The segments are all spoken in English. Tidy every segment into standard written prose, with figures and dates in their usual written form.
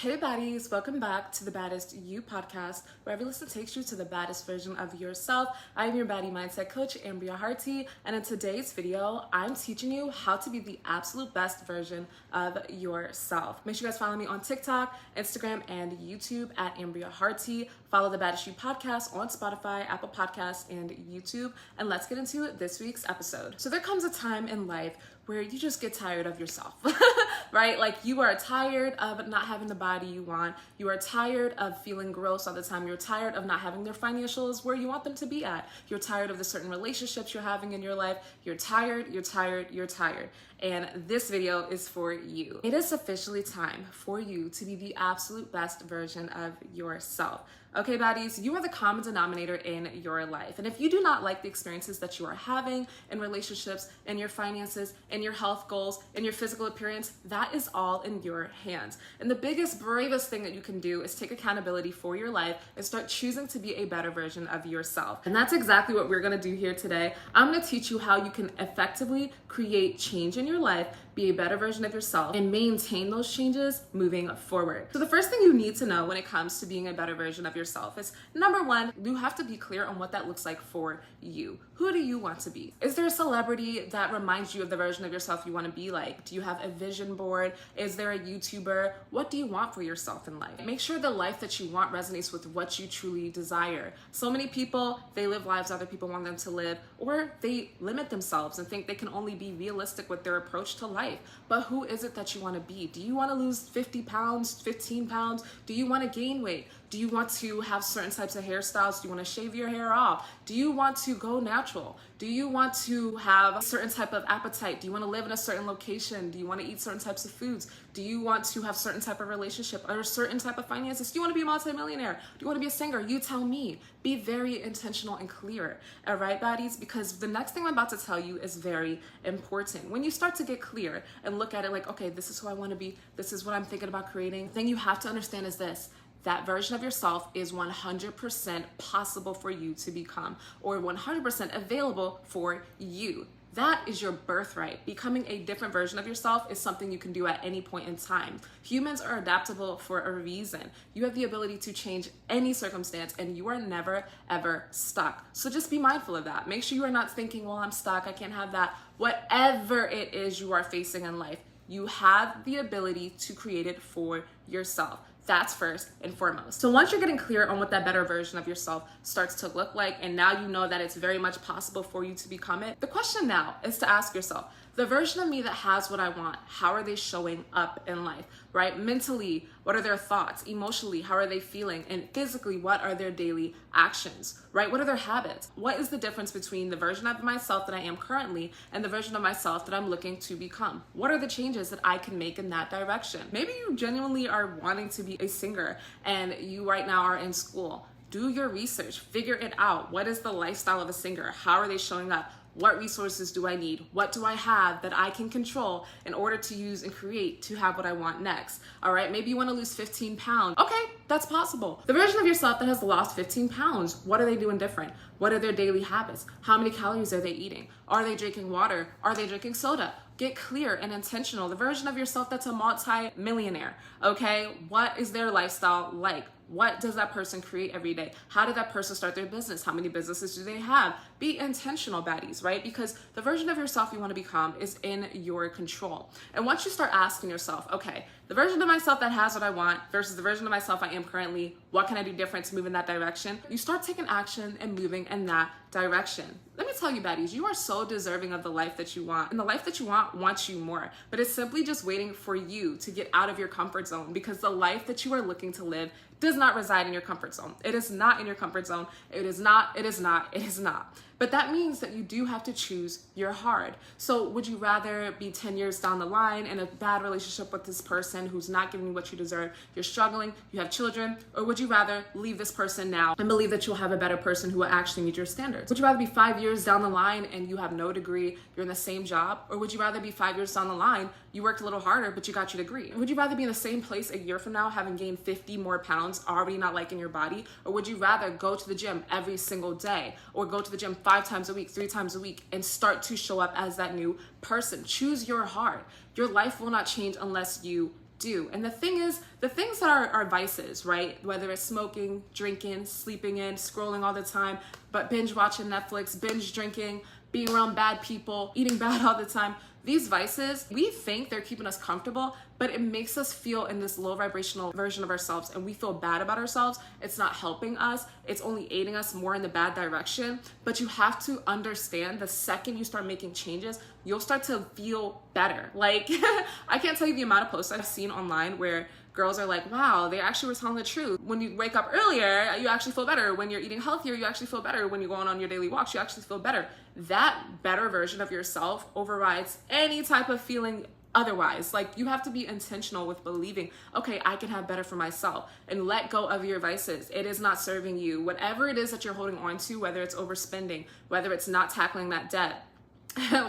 Hey baddies, welcome back to the Baddest You podcast, where every listen takes you to the baddest version of yourself. I'm your baddie mindset coach, Ambria, and in today's video, I'm teaching you how to be the absolute best version of yourself. Make sure you guys follow me on TikTok, Instagram, and YouTube at Ambria. Follow the Baddest You podcast on Spotify, Apple Podcasts, and YouTube. And let's get into this week's episode. So there comes a time in life where you just get tired of yourself, right? Like you are tired of not having the body you want. You are tired of feeling gross all the time. You're tired of not having their financials where you want them to be at. You're tired of the certain relationships you're having in your life. You're tired. And this video is for you. It is officially time for you to be the absolute best version of yourself. Okay, baddies, you are the common denominator in your life. And if you do not like the experiences that you are having in relationships, in your finances, in your health goals, in your physical appearance, that is all in your hands. And the biggest, bravest thing that you can do is take accountability for your life and start choosing to be a better version of yourself. And that's exactly what we're gonna do here today. I'm gonna teach you how you can effectively create change in your life, be a better version of yourself, and maintain those changes moving forward. So the first thing you need to know when it comes to being a better version of yourself is, number one, you have to be clear on what that looks like for you. Who do you want to be? Is there a celebrity that reminds you of the version of yourself you want to be like? Do you have a vision board? Is there a YouTuber? What do you want for yourself in life? Make sure the life that you want resonates with what you truly desire. So many people, they live lives other people want them to live, or they limit themselves and think they can only be realistic with their approach to life. But who is it that you want to be? Do you want to lose 50 pounds, 15 pounds? Do you want to gain weight? Do you want to have certain types of hairstyles? Do you want to shave your hair off? Do you want to go natural? Do you want to have a certain type of appetite? Do you want to live in a certain location? Do you want to eat certain types of foods? Do you want to have certain type of relationship or a certain type of finances? Do you want to be a multimillionaire? Do you want to be a singer? You tell me. Be very intentional and clear. All right, baddies? Because the next thing I'm about to tell you is very important. When you start to get clear and look at it like, okay, this is who I want to be. This is what I'm thinking about creating. The thing you have to understand is this. That version of yourself is 100% possible for you to become, or 100% available for you. That is your birthright. Becoming a different version of yourself is something you can do at any point in time. Humans are adaptable for a reason. You have the ability to change any circumstance and you are never, ever stuck. So just be mindful of that. Make sure you are not thinking, well, I'm stuck, I can't have that. Whatever it is you are facing in life, you have the ability to create it for yourself. That's first and foremost. So once you're getting clear on what that better version of yourself starts to look like, and now you know that it's very much possible for you to become it, the question now is to ask yourself, the version of me that has what I want, how are they showing up in life, right? Mentally, what are their thoughts? Emotionally, how are they feeling? And physically, what are their daily actions, right? What are their habits? What is the difference between the version of myself that I am currently and the version of myself that I'm looking to become? What are the changes that I can make in that direction? Maybe you genuinely are wanting to be a singer and you right now are in school. Do your research, figure it out. What is the lifestyle of a singer? How are they showing up? What resources do I need? What do I have that I can control in order to use and create to have what I want next? All right, maybe you want to lose 15 pounds. Okay, that's possible. The version of yourself that has lost 15 pounds, what are they doing different? What are their daily habits? How many calories are they eating? Are they drinking water? Are they drinking soda? Get clear and intentional. The version of yourself that's a multi-millionaire, okay? What is their lifestyle like? What does that person create every day? How did that person start their business? How many businesses do they have? Be intentional, baddies, right? Because the version of yourself you want to become is in your control. And once you start asking yourself, okay, the version of myself that has what I want versus the version of myself I am currently, what can I do different to move in that direction? You start taking action and moving in that direction. Let me tell you, baddies, you are so deserving of the life that you want. And the life that you want wants you more. But it's simply just waiting for you to get out of your comfort zone, because the life that you are looking to live does not reside in your comfort zone. It is not in your comfort zone. It is not. But that means that you do have to choose your hard. So would you rather be 10 years down the line in a bad relationship with this person who's not giving you what you deserve, you're struggling, you have children, or would you rather leave this person now and believe that you'll have a better person who will actually meet your standards? Would you rather be 5 years down the line and you have no degree, you're in the same job? Or would you rather be 5 years down the line, you worked a little harder, but you got your degree? Would you rather be in the same place a year from now, having gained 50 more pounds, already not liking your body? Or would you rather go to the gym every single day, or go to the gym 5 times a week, 3 times a week, and start to show up as that new person? Choose your heart. Your life will not change unless you do. And the thing is, the things that are vices, right? Whether it's smoking, drinking, sleeping in, scrolling all the time, but binge watching Netflix, binge drinking, being around bad people, eating bad all the time. These vices, we think they're keeping us comfortable, but it makes us feel in this low vibrational version of ourselves, and we feel bad about ourselves. It's not helping us. It's only aiding us more in the bad direction. But you have to understand, the second you start making changes, you'll start to feel better. Like, I can't tell you the amount of posts I've seen online where girls are like, wow, they actually were telling the truth. When you wake up earlier, you actually feel better. When you're eating healthier, you actually feel better. When you're going on your daily walks, you actually feel better. That better version of yourself overrides any type of feeling otherwise. Like, you have to be intentional with believing, okay, I can have better for myself, and let go of your vices. It is not serving you. Whatever it is that you're holding on to, whether it's overspending, whether it's not tackling that debt,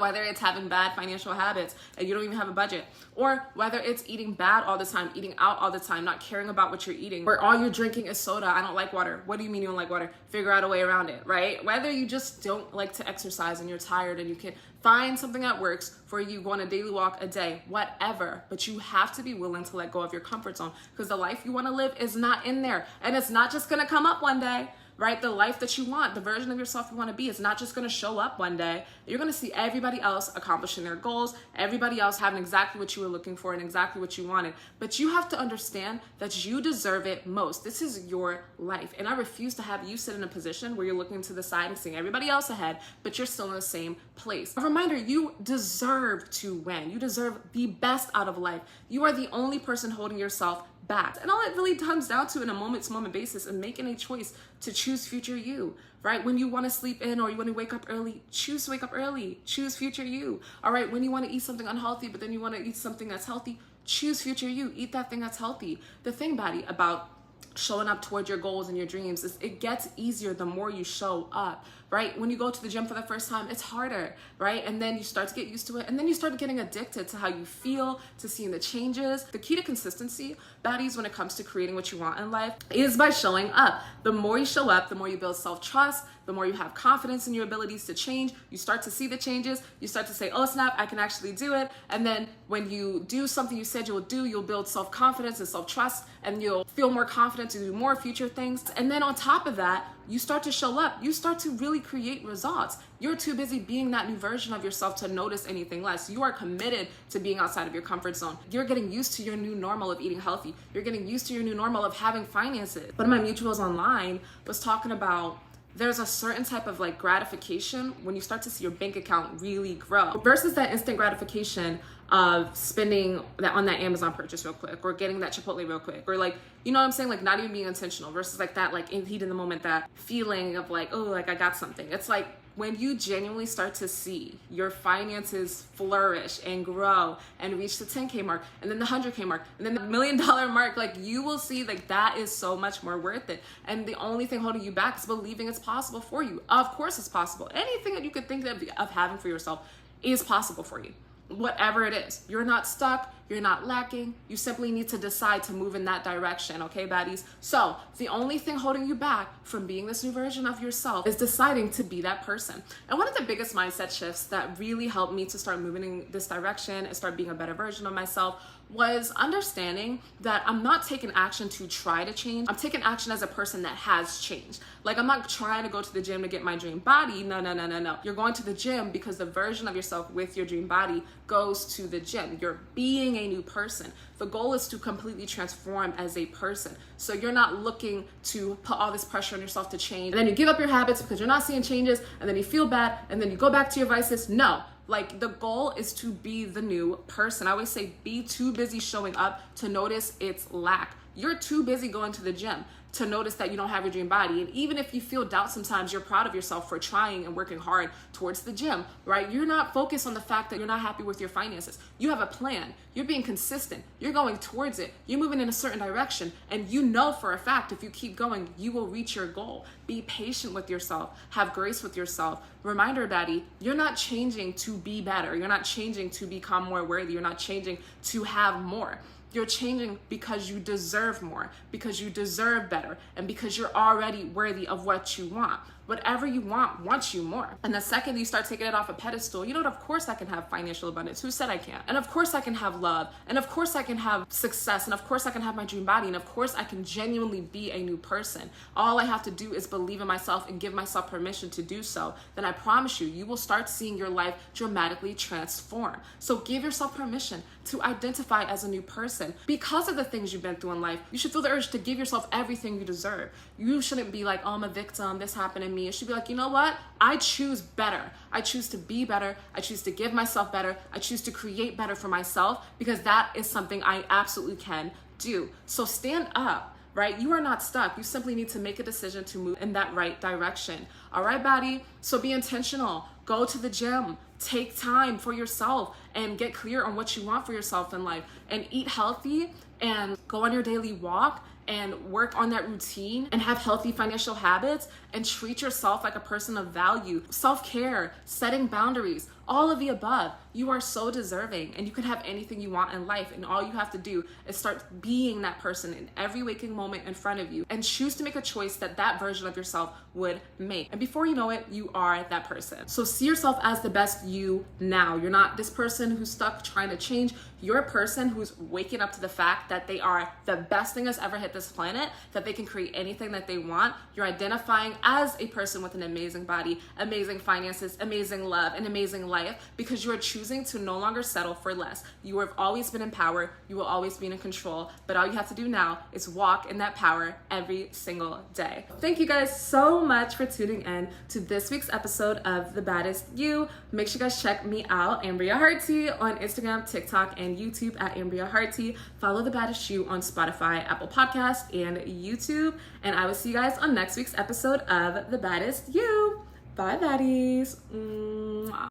whether it's having bad financial habits and you don't even have a budget, or whether it's eating bad all the time, eating out all the time, not caring about what you're eating, or all you're drinking is soda. I don't like water. What do you mean you don't like water? Figure out a way around it, right? Whether you just don't like to exercise and you're tired and you can find something that works for you, go on a daily walk a day, whatever. But you have to be willing to let go of your comfort zone, because the life you want to live is not in there, and it's not just going to come up one day. Right? The life that you want, the version of yourself you want to be, is not just going to show up one day. You're going to see everybody else accomplishing their goals, everybody else having exactly what you were looking for and exactly what you wanted. But you have to understand that you deserve it most. This is your life. And I refuse to have you sit in a position where you're looking to the side and seeing everybody else ahead, but you're still in the same place. A reminder, you deserve to win. You deserve the best out of life. You are the only person holding yourself back. And all it really comes down to, in a moment-to-moment basis, is making a choice to choose future you, right? When you want to sleep in or you want to wake up early, choose to wake up early. Choose future you. All right, when you want to eat something unhealthy, but then you want to eat something that's healthy, choose future you. Eat that thing that's healthy. The thing, Baddie, about showing up towards your goals and your dreams is it gets easier the more you show up, right? When you go to the gym for the first time, it's harder, right? And then you start to get used to it, and then you start getting addicted to how you feel, to seeing the changes. The key to consistency, baddies, when it comes to creating what you want in life, is by showing up. The more you show up, the more you build self-trust, the more you have confidence in your abilities to change. You start to see the changes. You start to say, oh snap, I can actually do it. And then when you do something you said you'll do, you'll build self-confidence and self-trust, and you'll feel more confident to do more future things. And then on top of that, you start to show up. You start to really create results. You're too busy being that new version of yourself to notice anything less. You are committed to being outside of your comfort zone. You're getting used to your new normal of eating healthy. You're getting used to your new normal of having finances. One of my mutuals online was talking about there's a certain type of like gratification when you start to see your bank account really grow versus that instant gratification of spending that on that Amazon purchase real quick, or getting that Chipotle real quick, or like, you know what I'm saying? Like, not even being intentional versus like that, like in heat in the moment, that feeling of like, oh, like I got something. It's like when you genuinely start to see your finances flourish and grow and reach the 10K mark, and then the 100K mark, and then the $1 million mark, like you will see like that is so much more worth it. And the only thing holding you back is believing it's possible for you. Of course it's possible. Anything that you could think of having for yourself is possible for you. Whatever it is, you're not stuck, you're not lacking. You simply need to decide to move in that direction, okay, baddies? So the only thing holding you back from being this new version of yourself is deciding to be that person. And one of the biggest mindset shifts that really helped me to start moving in this direction and start being a better version of myself was understanding that I'm not taking action to try to change. I'm taking action as a person that has changed. Like, I'm not trying to go to the gym to get my dream body. No. You're going to the gym because the version of yourself with your dream body goes to the gym. You're being a new person. The goal is to completely transform as a person. So you're not looking to put all this pressure on yourself to change, and then you give up your habits because you're not seeing changes, and then you feel bad, and then you go back to your vices. No. Like, the goal is to be the new person. I always say, be too busy showing up to notice its lack. You're too busy going to the gym to notice that you don't have your dream body. And even if you feel doubt sometimes, you're proud of yourself for trying and working hard towards the gym, right? You're not focused on the fact that you're not happy with your finances. You have a plan. You're being consistent. You're going towards it. You're moving in a certain direction. And you know for a fact, if you keep going, you will reach your goal. Be patient with yourself. Have grace with yourself. Reminder, Baddie, you're not changing to be better. You're not changing to become more worthy. You're not changing to have more. You're changing because you deserve more, because you deserve better, and because you're already worthy of what you want. whatever you want you more. And the second you start taking it off a pedestal, you know what, of course I can have financial abundance. Who said I can't? And of course I can have love. And of course I can have success. And of course I can have my dream body. And of course I can genuinely be a new person. All I have to do is believe in myself and give myself permission to do so. Then I promise you, you will start seeing your life dramatically transform. So give yourself permission to identify as a new person. Because of the things you've been through in life, you should feel the urge to give yourself everything you deserve. You shouldn't be like, oh, I'm a victim, this happened to me. It should be like, you know what? I choose better. I choose to be better. I choose to give myself better. I choose to create better for myself, because that is something I absolutely can do. So stand up, right? You are not stuck. You simply need to make a decision to move in that right direction. All right, Baddie? So be intentional. Go to the gym. Take time for yourself and get clear on what you want for yourself in life, and eat healthy and go on your daily walk and work on that routine and have healthy financial habits and treat yourself like a person of value. Self-care, setting boundaries, all of the above. You are so deserving, and you can have anything you want in life, and all you have to do is start being that person in every waking moment in front of you, and choose to make a choice that that version of yourself would make. And before you know it, you are that person. So see yourself as the best you now. You're not this person who's stuck trying to change. You're a person who's waking up to the fact that they are the best thing that's ever hit this planet, that they can create anything that they want. You're identifying as a person with an amazing body, amazing finances, amazing love, and amazing life, because you are choosing to no longer settle for less. You have always been in power. You will always be in control. But all you have to do now is walk in that power every single day. Thank you guys so much for tuning in to this week's episode of The Baddest You. Make sure you guys check me out, Ambria Hearty, on Instagram, TikTok, and YouTube at Ambria Hearty. Follow The Baddest You on Spotify, Apple Podcasts, and YouTube. And I will see you guys on next week's episode of The Baddest You. Bye, baddies.